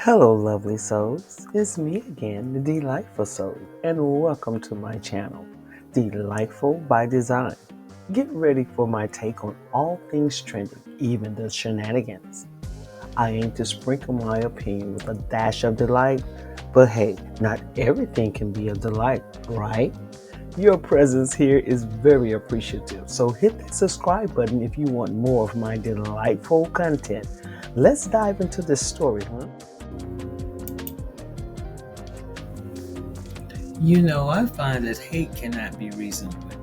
Hello, lovely souls. It's me again, the Delightful Soul, and welcome to my channel, Delightful by Design. Get ready for my take on all things trending, even the shenanigans. I aim to sprinkle my opinion with a dash of delight, but hey, not everything can be a delight, right? Your presence here is very appreciative, so hit that subscribe button if you want more of my delightful content. Let's dive into this story, huh? I find that hate cannot be reasoned with.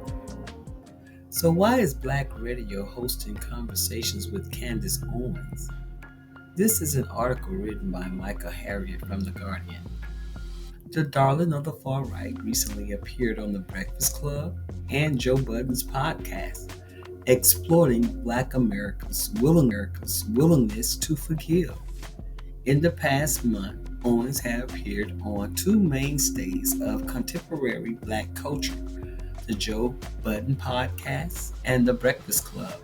So why is Black Radio hosting conversations with Candace Owens? This is an article written by Micah Harriet from The Guardian. The darling of the far right recently appeared on The Breakfast Club and Joe Budden's podcast, exploring Black America's willingness to forgive. In the past month, Owens has appeared on two mainstays of contemporary Black culture, the Joe Budden podcast and the Breakfast Club,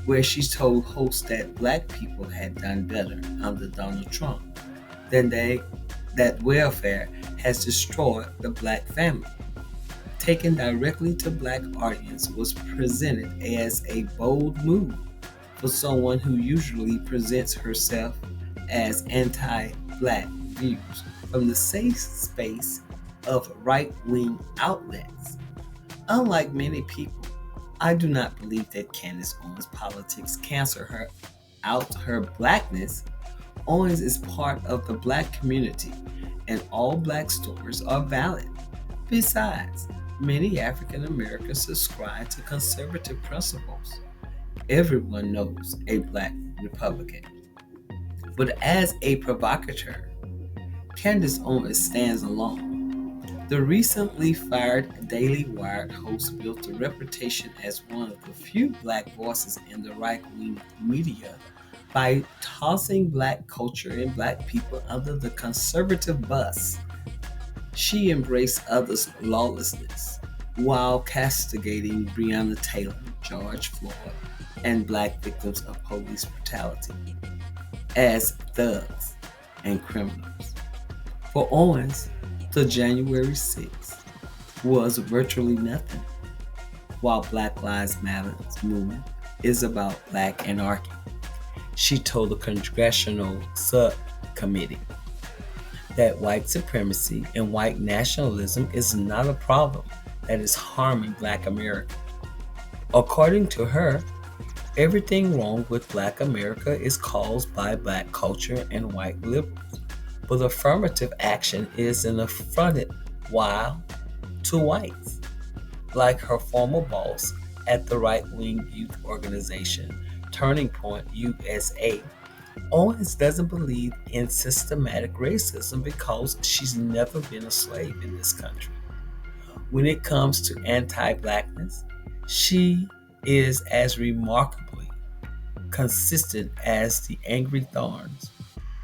where she told hosts that Black people had done better under Donald Trump than that welfare has destroyed the Black family. Taken directly to Black audience was presented as a bold move for someone who usually presents herself as anti-Black views from the safe space of right-wing outlets. Unlike many people, I do not believe that Candace Owens' politics cancel her out her blackness. Owens is part of the Black community, and all Black stories are valid. Besides, many African Americans subscribe to conservative principles. Everyone knows a Black Republican. But as a provocateur, Candace Owens stands alone. The recently fired Daily Wire host built a reputation as one of the few Black voices in the right-wing media by tossing Black culture and Black people under the conservative bus. She embraced others' lawlessness while castigating Breonna Taylor, George Floyd, and Black victims of police brutality as thugs and criminals. For Owens, the January 6th was virtually nothing, while Black Lives Matter movement is about Black anarchy. She told the congressional subcommittee that white supremacy and white nationalism is not a problem that is harming Black America. According to her, everything wrong with Black America is caused by Black culture and white liberals, but affirmative action is an affronted while to whites, like her former boss at the right-wing youth organization Turning Point USA. Owens doesn't believe in systematic racism because she's never been a slave in this country. When it comes to anti-Blackness, she is as remarkably consistent as the angry thorns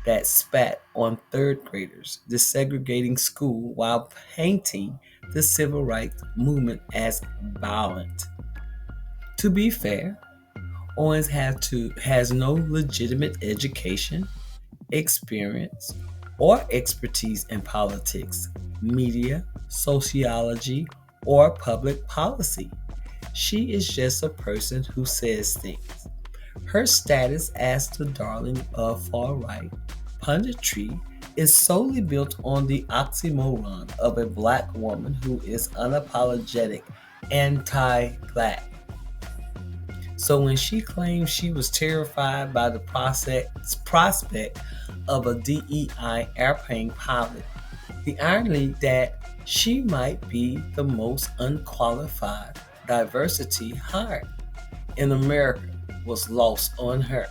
that spat on third graders desegregating school while painting the civil rights movement as violent. To be fair, Owens has no legitimate education, experience, or expertise in politics, media, sociology, or public policy. She is just a person who says things. Her status as the darling of far right punditry is solely built on the oxymoron of a Black woman who is unapologetic anti-Black. So when she claims she was terrified by the prospect of a DEI airplane pilot, the irony that she might be the most unqualified diversity hired in America was lost on her.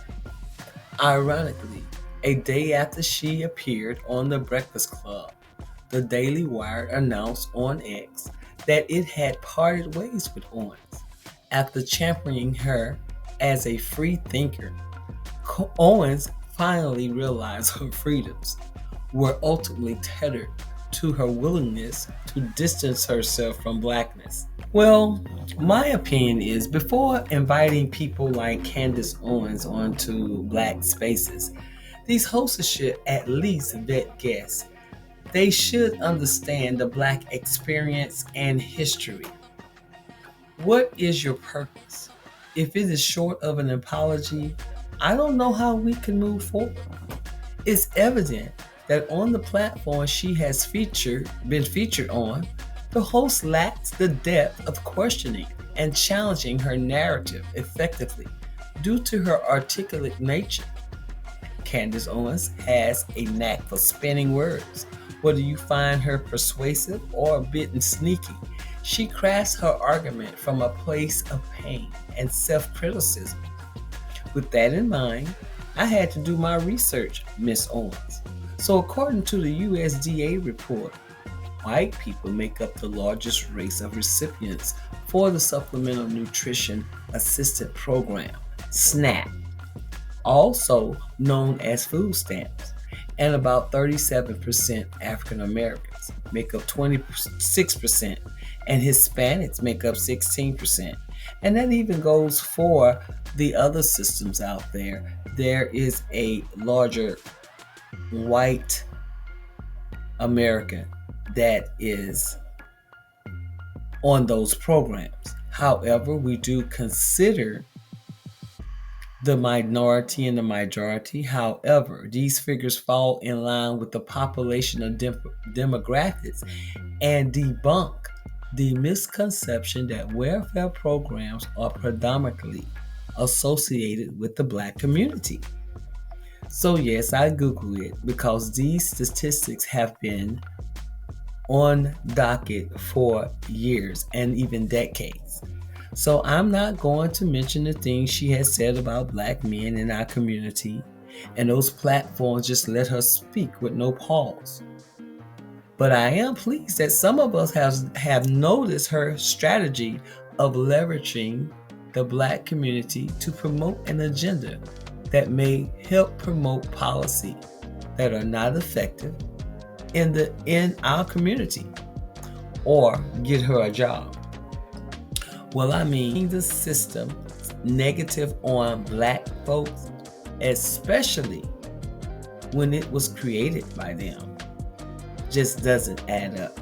Ironically, a day after she appeared on The Breakfast Club, the Daily Wire announced on X that it had parted ways with Owens after championing her as a free thinker. Owens finally realized her freedoms were ultimately tethered to her willingness to distance herself from Blackness. Well, my opinion is before inviting people like Candace Owens onto Black spaces, These hosts should at least vet guests. They should understand the Black experience and history. What is your purpose? If it is short of an apology, I don't know how we can move forward. It's evident that on the platform she has been featured on, the host lacks the depth of questioning and challenging her narrative effectively due to her articulate nature. Candace Owens has a knack for spinning words. Whether you find her persuasive or a bit sneaky, she crafts her argument from a place of pain and self criticism. With that in mind, I had to do my research, Miss Owens. So, according to the USDA report, white people make up the largest race of recipients for the Supplemental Nutrition Assistance Program, SNAP, also known as food stamps, and about 37% African Americans make up 26%, and Hispanics make up 16%. And that even goes for the other systems out there. There is a larger white American that is on those programs. However, we do consider the minority and the majority. However, these figures fall in line with the population of demographics and debunk the misconception that welfare programs are predominantly associated with the Black community. So yes, I Googled it because these statistics have been on docket for years and even decades. So I'm not going to mention the things she has said about Black men in our community, and those platforms just let her speak with no pause. But I am pleased that some of us have noticed her strategy of leveraging the Black community to promote an agenda that may help promote policy that are not effective in our community or get her a job. Well, I mean, the system negative on Black folks, especially when it was created by them, just doesn't add up.